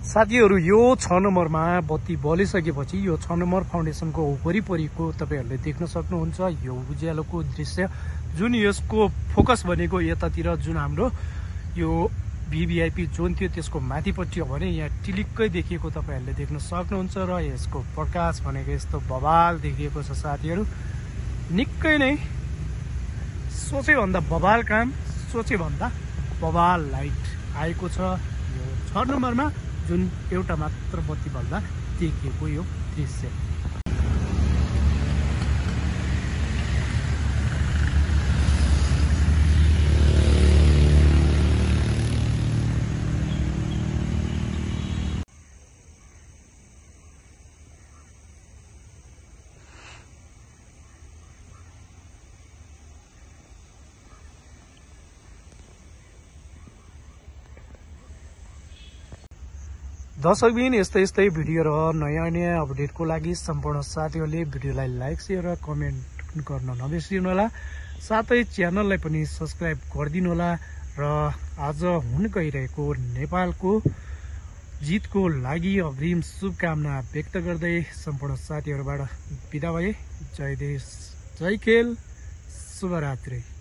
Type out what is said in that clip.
साथीहरु यो 6 नम्बरमा बत्ती बलिसकेपछि यो 6 नम्बर फाउन्डेसनको वरिपरिको तपाईहरुले देख्न सक्नुहुन्छ यो उज्यालोको दृश्य जुन यसको फोकस भनेको यतातिर जुन हाम्रो यो भिभिआइपी जोन थियो त्यसको माथिपट्टि हो भने यहाँ टिलिक्कै देखिएको तपाईहरुले देख्न सक्नुहुन्छ र यसको प्रकाश भनेको यस्तो बवाल देखिएको छ साथीहरु। निकै नै सोचे भन्दा बवाल काम, सोचे भन्दा बवाल लाइट आएको छ यो 6 नम्बरमा जुन एउटा मात्र बत्ती बल्दा देखिएको यो दृश्य। दर्शकबिन यस्तै भिडियो र नयाँ अपडेटको लागि सम्पूर्ण साथीहरूले भिडियोलाई लाइक शेयर र कमेन्ट गर्न नबिर्सिनु होला। साथै च्यानललाई पनि सब्स्क्राइब गरिदिनु होला र आज हुन गइरहेको नेपालको जितको लागि अग्रिम शुभकामना व्यक्त गर्दै सम्पूर्ण साथीहरूबाट बिदा भए। जय देश जय खेल, शुभरात्रि।